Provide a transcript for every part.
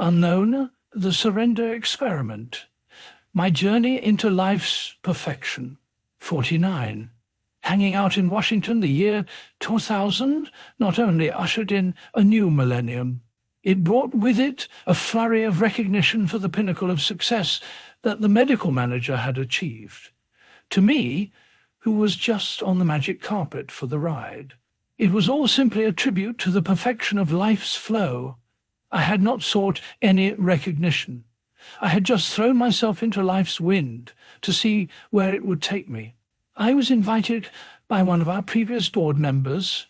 Unknown, The Surrender Experiment. My Journey into Life's Perfection. 49. Hanging out in Washington, the year 2000 not only ushered in a new millennium, it brought with it a flurry of recognition for the pinnacle of success that the medical manager had achieved. To me, who was just on the magic carpet for the ride, it was all simply a tribute to the perfection of life's flow. I had not sought any recognition. I had just thrown myself into life's wind to see where it would take me. I was invited by one of our previous board members,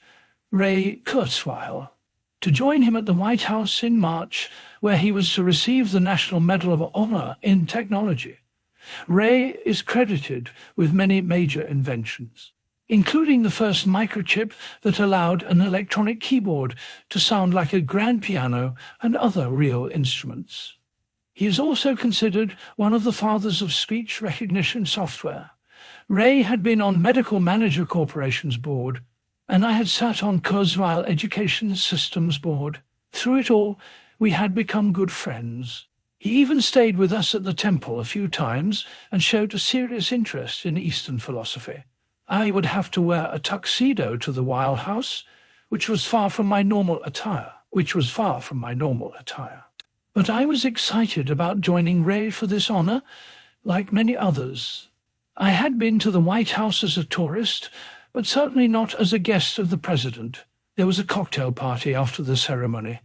Ray Kurzweil, to join him at the White House in March, where he was to receive the National Medal of Honor in Technology. Ray is credited with many major inventions, including the first microchip that allowed an electronic keyboard to sound like a grand piano and other real instruments. He is also considered one of the fathers of speech recognition software. Ray had been on Medical Manager Corporation's board, and I had sat on Kurzweil Education Systems board. Through it all, we had become good friends. He even stayed with us at the temple a few times and showed a serious interest in Eastern philosophy. I would have to wear a tuxedo to the Weil House, which was far from my normal attire. But I was excited about joining Ray for this honor, like many others. I had been to the White House as a tourist, but certainly not as a guest of the president. There was a cocktail party after the ceremony,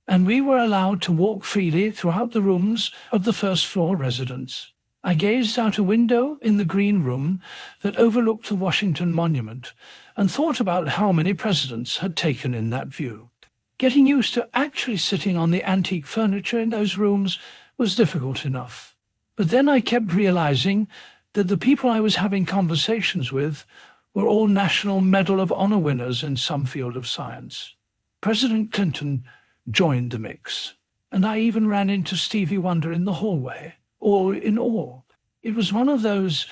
and we were allowed to walk freely throughout the rooms of the first-floor residence. I gazed out a window in the green room that overlooked the Washington Monument and thought about how many presidents had taken in that view. Getting used to actually sitting on the antique furniture in those rooms was difficult enough. But then I kept realizing that the people I was having conversations with were all National Medal of Honor winners in some field of science. President Clinton joined the mix, and I even ran into Stevie Wonder in the hallway. All in all, it was one of those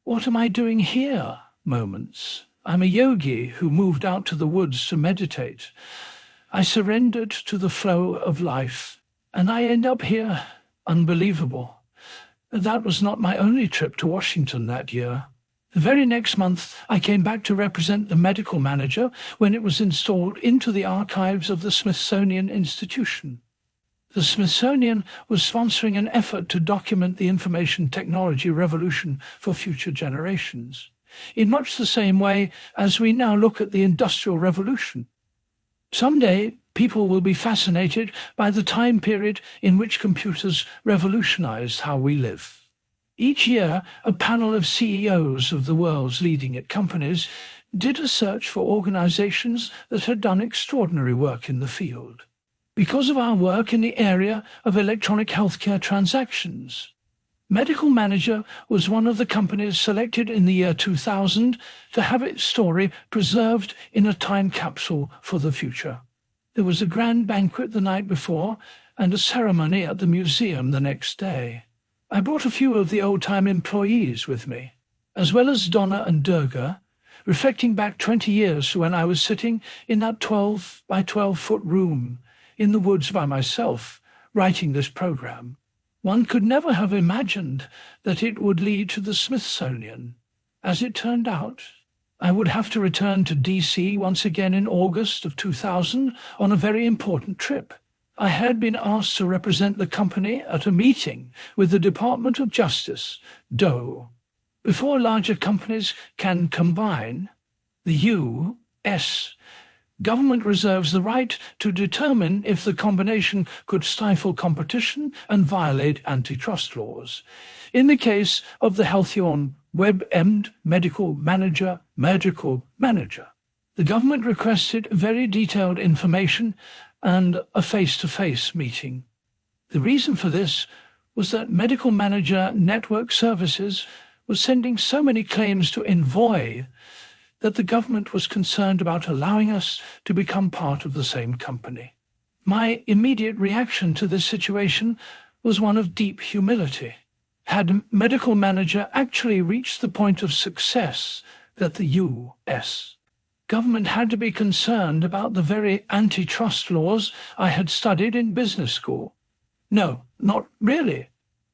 "what am I doing here" moments. I'm a yogi who moved out to the woods to meditate. I surrendered to the flow of life, and I end up here. Unbelievable. That was not my only trip to Washington that year. The very next month, I came back to represent the medical manager when it was installed into the archives of the Smithsonian Institution. The Smithsonian was sponsoring an effort to document the information technology revolution for future generations, in much the same way as we now look at the Industrial Revolution. Someday, people will be fascinated by the time period in which computers revolutionized how we live. Each year, a panel of CEOs of the world's leading companies did a search for organizations that had done extraordinary work in the field. Because of our work in the area of electronic healthcare transactions, Medical Manager was one of the companies selected in the year 2000 to have its story preserved in a time capsule for the future. There was a grand banquet the night before and a ceremony at the museum the next day. I brought a few of the old-time employees with me, as well as Donna and Durga, reflecting back 20 years to when I was sitting in that 12 by 12-foot room in the woods by myself, writing this program. One could never have imagined that it would lead to the Smithsonian. As it turned out, I would have to return to D.C. once again in August of 2000 on a very important trip. I had been asked to represent the company at a meeting with the Department of Justice, DOE. Before larger companies can combine, the U.S. government reserves the right to determine if the combination could stifle competition and violate antitrust laws. In the case of the Healthion WebMD Medical Manager, the government requested very detailed information and a face-to-face meeting. The reason for this was that Medical Manager Network Services was sending so many claims to Envoy that the government was concerned about allowing us to become part of the same company. My immediate reaction to this situation was one of deep humility. Had Medical Manager actually reached the point of success that the U.S. government had to be concerned about the very antitrust laws I had studied in business school? No, not really.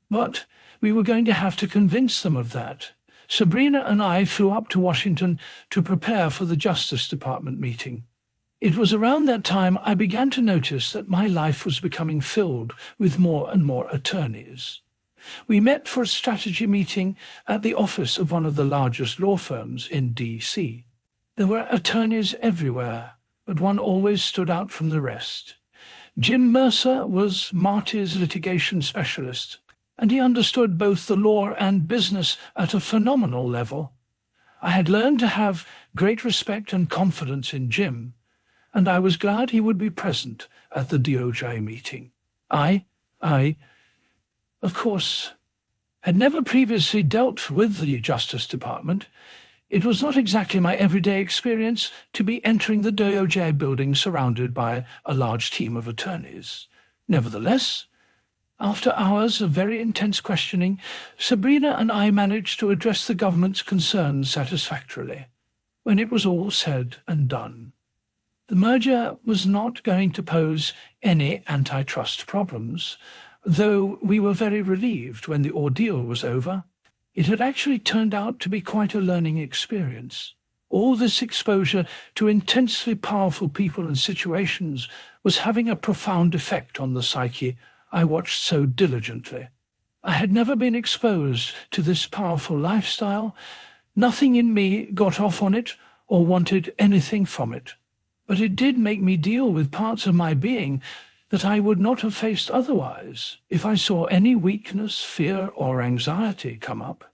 But we were going to have to convince them of that. Sabrina and I flew up to Washington to prepare for the Justice Department meeting. It was around that time I began to notice that my life was becoming filled with more and more attorneys. We met for a strategy meeting at the office of one of the largest law firms in D.C. There were attorneys everywhere, but one always stood out from the rest. Jim Mercer was Marty's litigation specialist, and he understood both the law and business at a phenomenal level. I had learned to have great respect and confidence in Jim, and I was glad he would be present at the DOJ meeting. I, of course, had never previously dealt with the Justice Department. It was not exactly my everyday experience to be entering the DOJ building surrounded by a large team of attorneys. Nevertheless, after hours of very intense questioning, Sabrina and I managed to address the government's concerns satisfactorily. When it was all said and done, the merger was not going to pose any antitrust problems, though we were very relieved when the ordeal was over. It had actually turned out to be quite a learning experience. All this exposure to intensely powerful people and situations was having a profound effect on the psyche I watched so diligently. I had never been exposed to this powerful lifestyle. Nothing in me got off on it or wanted anything from it. But it did make me deal with parts of my being that I would not have faced otherwise if I saw any weakness, fear, or anxiety come up.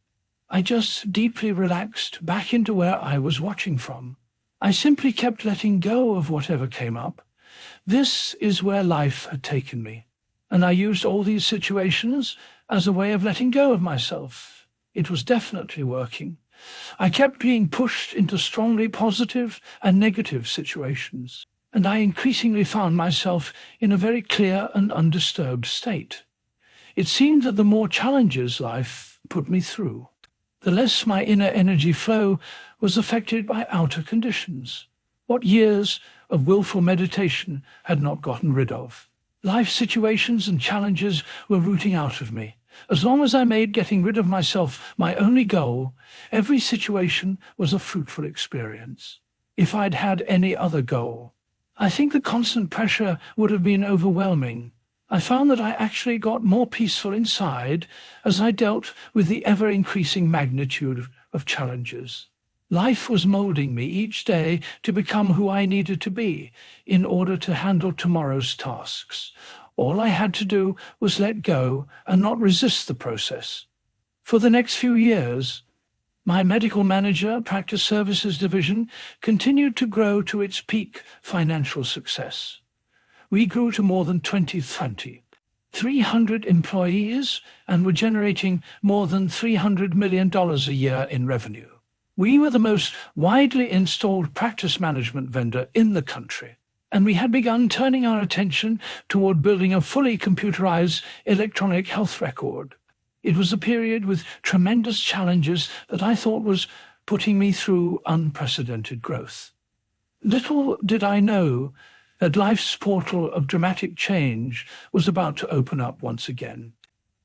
I just deeply relaxed back into where I was watching from. I simply kept letting go of whatever came up. This is where life had taken me, and I used all these situations as a way of letting go of myself. It was definitely working. I kept being pushed into strongly positive and negative situations, and I increasingly found myself in a very clear and undisturbed state. It seemed that the more challenges life put me through, the less my inner energy flow was affected by outer conditions. What years of willful meditation had not gotten rid of? Life situations and challenges were rooting out of me. As long as I made getting rid of myself my only goal, every situation was a fruitful experience. If I'd had any other goal, I think the constant pressure would have been overwhelming. I found that I actually got more peaceful inside as I dealt with the ever-increasing magnitude of challenges. Life was molding me each day to become who I needed to be in order to handle tomorrow's tasks. All I had to do was let go and not resist the process. For the next few years, my medical manager, practice services division, continued to grow to its peak financial success. We grew to more than 300 employees, and were generating more than $300 million a year in revenue. We were the most widely installed practice management vendor in the country, and we had begun turning our attention toward building a fully computerized electronic health record. It was a period with tremendous challenges that I thought was putting me through unprecedented growth. Little did I know that life's portal of dramatic change was about to open up once again.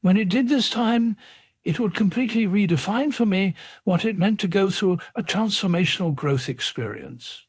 When it did this time, it would completely redefine for me what it meant to go through a transformational growth experience.